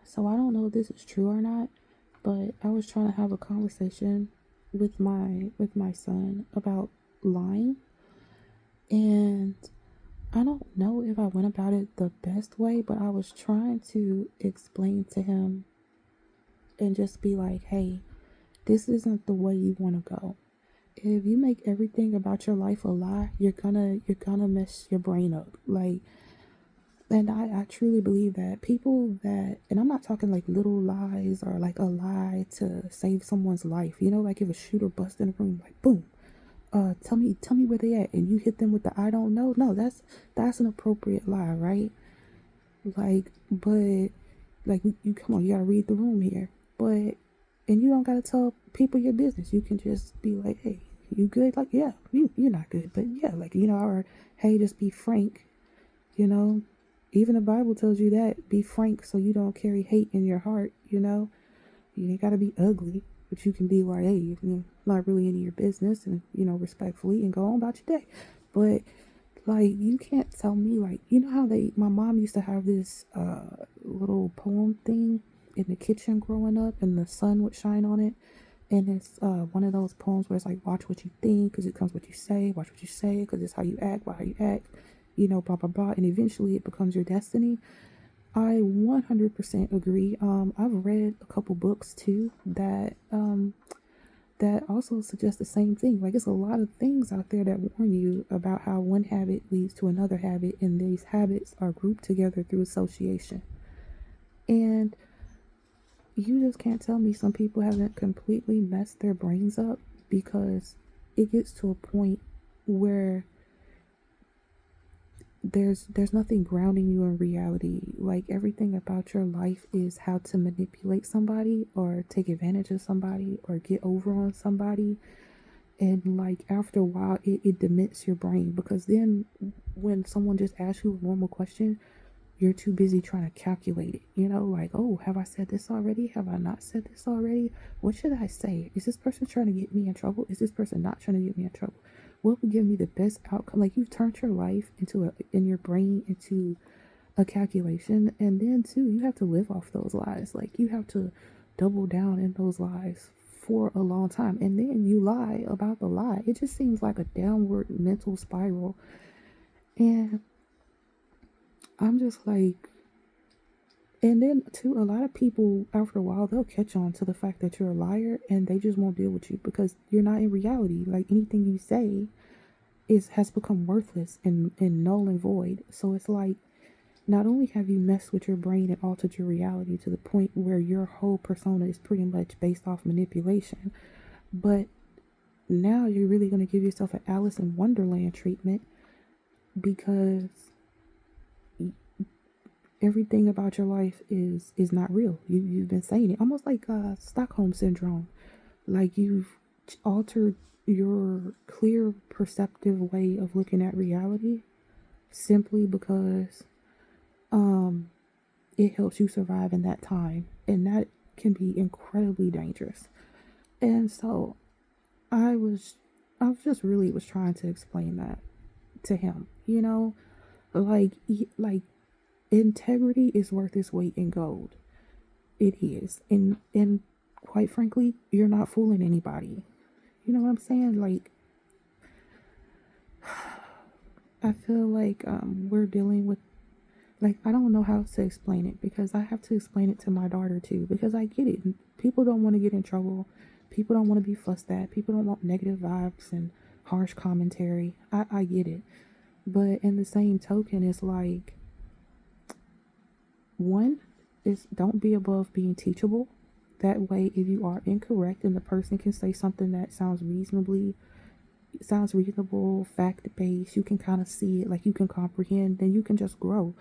So I don't know if this is true or not, but I was trying to have a conversation with my son about lying, and I don't know if I went about it the best way, but I was trying to explain to him and just be like, "Hey, this isn't the way you want to go. If you make everything about your life a lie, you're gonna mess your brain up." Like, and I truly believe that people that, and I'm not talking like little lies or like a lie to save someone's life, like if a shooter busts in a room, like boom, tell me where they at, and you hit them with the I don't know. No, that's an appropriate lie, right? Like, but like you come on, you gotta read the room here. But and you don't gotta tell people your business. You can just be like, hey, you good? Like, yeah, you're not good, but yeah, like or hey, just be frank. You know, even the Bible tells you that be frank so you don't carry hate in your heart. You ain't gotta be ugly, but you can be like, hey, not really into your business, and respectfully, and go on about your day. But like, you can't tell me, like, how my mom used to have this little poem thing in the kitchen growing up, and the sun would shine on it. And it's one of those poems where it's like, watch what you think, because it comes what you say. Watch what you say, because it's how you act, how you act, blah, blah, blah. And eventually it becomes your destiny. I 100% agree. I've read a couple books too that also suggest the same thing. Like, it's a lot of things out there that warn you about how one habit leads to another habit, and these habits are grouped together through association. And you just can't tell me some people haven't completely messed their brains up, because it gets to a point where there's nothing grounding you in reality. Like, everything about your life is how to manipulate somebody or take advantage of somebody or get over on somebody. And like, after a while, it dements your brain, because then when someone just asks you a normal question, you're too busy trying to calculate it. Like, oh, have I said this already? Have I not said this already? What should I say? Is this person trying to get me in trouble? Is this person not trying to get me in trouble? What would give me the best outcome? Like, you've turned your life in your brain into a calculation. And then too, you have to live off those lies. Like, you have to double down in those lies for a long time, and then you lie about the lie. It just seems like a downward mental spiral. And I'm just like, and then too, a lot of people after a while, they'll catch on to the fact that you're a liar, and they just won't deal with you because you're not in reality. Like, anything you say has become worthless and null and void. So it's like, not only have you messed with your brain and altered your reality to the point where your whole persona is pretty much based off manipulation, but now you're really going to give yourself an Alice in Wonderland treatment, because everything about your life is not real. You've been saying it, almost like Stockholm syndrome. Like, you've altered your clear perceptive way of looking at reality simply because um it helps you survive in that time, and that can be incredibly dangerous. And so I was I just really was trying to explain that to him. Like integrity is worth its weight in gold. It is. And quite frankly, you're not fooling anybody. You know what I'm saying? Like, I feel like we're dealing with, like, I don't know how to explain it, because I have to explain it to my daughter too, because I get it. People don't want to get in trouble. People don't want to be fussed at. People don't want negative vibes and harsh commentary. I get it. But in the same token, it's like, one is, don't be above being teachable. That way, if you are incorrect and the person can say something that sounds reasonable, fact based, you can kind of see it, like you can comprehend, then you can just grow.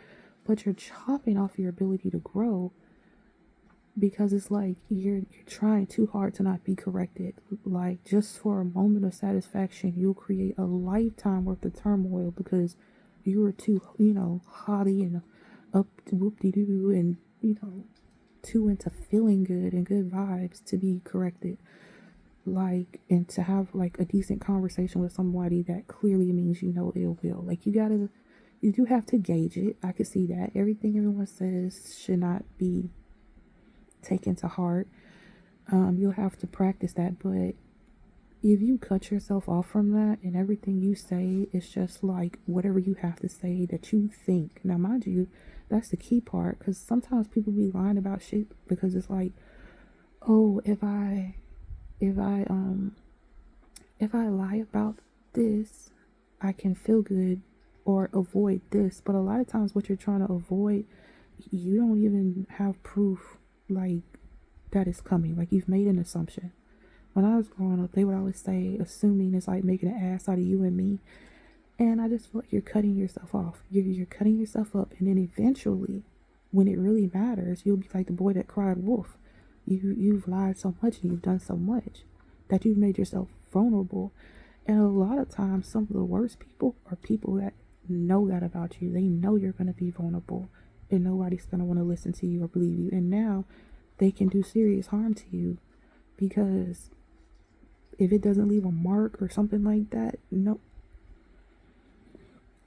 But you're chopping off your ability to grow, because it's like you're trying too hard to not be corrected. Like, just for a moment of satisfaction, you'll create a lifetime worth of turmoil, because you were too, haughty and up to whoop de doo, and too into feeling good and good vibes to be corrected. Like, and to have like a decent conversation with somebody that clearly means ill will. Like, you do have to gauge it. I could see that everything everyone says should not be taken to heart. You'll have to practice that, but if you cut yourself off from that and everything you say is just like whatever you have to say that you think. Now, mind you, that's the key part, because sometimes people be lying about shit because it's like, oh, if I if I lie about this, I can feel good or avoid this. But a lot of times what you're trying to avoid, you don't even have proof like that is coming. Like, you've made an assumption. When I was growing up, they would always say assuming is like making an ass out of you and me. And I just feel like you're cutting yourself off. You're cutting yourself up, and then eventually, when it really matters, you'll be like the boy that cried wolf. You've lied so much and you've done so much that you've made yourself vulnerable. And a lot of times, some of the worst people are people that know that about you. They know you're going to be vulnerable, and nobody's going to want to listen to you or believe you. And now they can do serious harm to you, because if it doesn't leave a mark or something like that, no,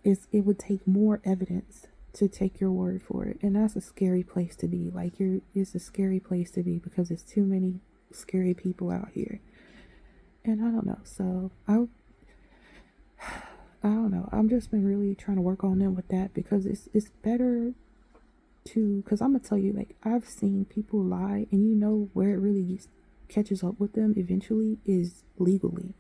it would take more evidence to take your word for it. And that's a scary place to be. Like, it's a scary place to be because there's too many scary people out here. And I don't know. So I don't know. I've just been really trying to work on them with that, because it's better to, because I'm gonna tell you, like, I've seen people lie, and you know where it really catches up with them eventually is legally.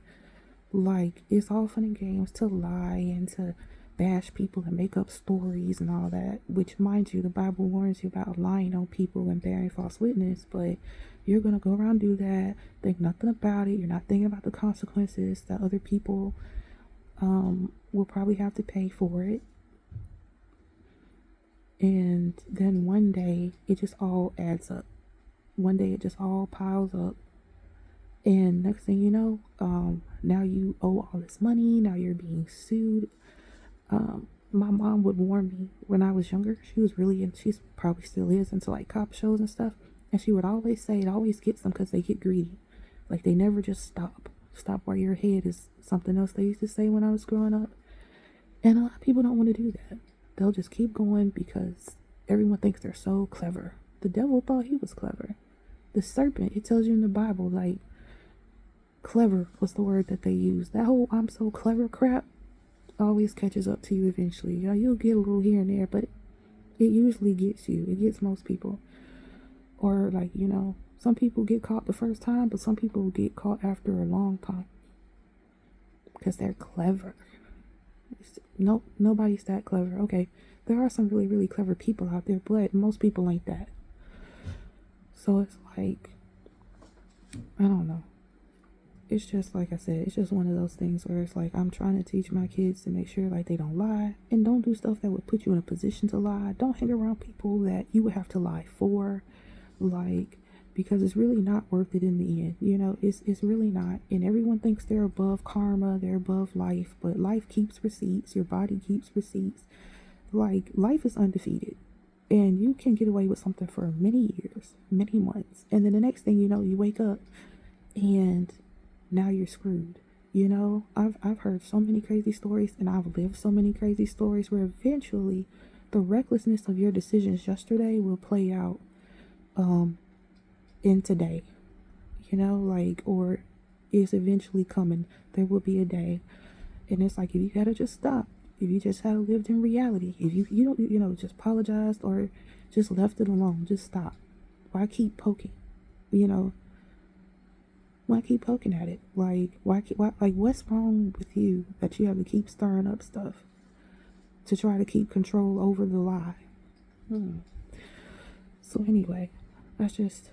Like, it's all fun and games to lie and to bash people and make up stories and all that, which, mind you, the Bible warns you about lying on people and bearing false witness. But you're gonna go around do that, think nothing about it. You're not thinking about the consequences that other people will probably have to pay for it. And then one day it just all adds up. One day it just all piles up, and next thing you know, now you owe all this money. Now you're being sued. My mom would warn me when I was younger. She was really, and she's probably still is, into like cop shows and stuff. And she would always say it always gets them because they get greedy. Like, they never just stop. Stop where your head is something else they used to say when I was growing up. And a lot of people don't want to do that. They'll just keep going because everyone thinks they're so clever. The devil thought he was clever. The serpent, it tells you in the Bible, like, clever was the word that they used. That whole I'm so clever crap always catches up to you eventually. You know, you'll get a little here and there, but it usually gets you. It gets most people. Or, like, you know, some people get caught the first time, but some people get caught after a long time because they're clever. Nope, nobody's that clever. Okay, there are some really, really clever people out there, but most people ain't that. So it's like, I don't know. It's just, like I said, it's just one of those things where it's like, I'm trying to teach my kids to make sure, like, they don't lie and don't do stuff that would put you in a position to lie. Don't hang around people that you would have to lie for, like, because it's really not worth it in the end. You know, it's really not. And everyone thinks they're above karma, they're above life, but life keeps receipts. Your body keeps receipts. Like, life is undefeated. And you can get away with something for many years, many months. And then the next thing you know, you wake up and now you're screwed. You know, I've heard so many crazy stories, and I've lived so many crazy stories where eventually the recklessness of your decisions yesterday will play out in today. You know, like, or is eventually coming. There will be a day. And it's like, if you had to just stop, if you just had lived in reality, if you don't, you know, just apologized or just left it alone, just stop. Why keep poking? You know, why keep poking at it? Like, why, like, what's wrong with you that you have to keep stirring up stuff to try to keep control over the lie? So anyway, that's just,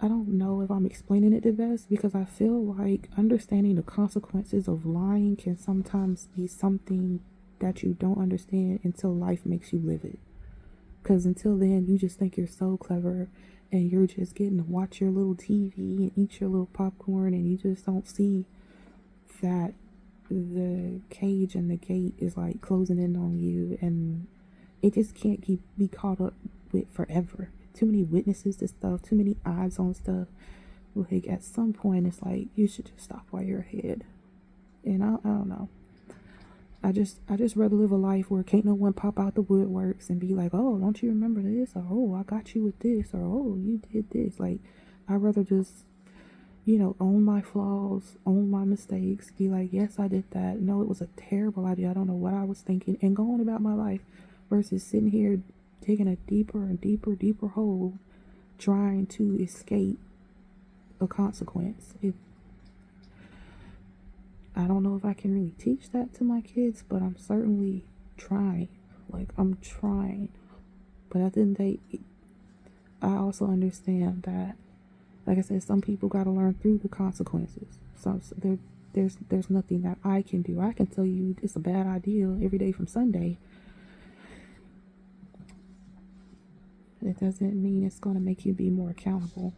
I don't know if I'm explaining it the best, because I feel like understanding the consequences of lying can sometimes be something that you don't understand until life makes you live it. Because until then, you just think you're so clever, and you're just getting to watch your little TV and eat your little popcorn, and you just don't see that the cage and the gate is like closing in on you, and it just can't be caught up with forever. Too many witnesses to stuff, too many eyes on stuff. Like, at some point, it's like, you should just stop while you're ahead. And I don't know. I just rather live a life where can't no one pop out the woodworks and be like, oh, don't you remember this? Or oh, I got you with this, or oh, you did this. Like, I'd rather just, own my flaws, own my mistakes, be like, yes, I did that. No, it was a terrible idea. I don't know what I was thinking, and go on about my life versus sitting here digging a deeper and deeper, deeper hole trying to escape a consequence. I don't know if I can really teach that to my kids, but I'm certainly trying. Like, I'm trying. But at the end of the day, I also understand that, like I said, some people got to learn through the consequences. So there's nothing that I can do. I can tell you it's a bad idea every day from Sunday. It doesn't mean it's going to make you be more accountable.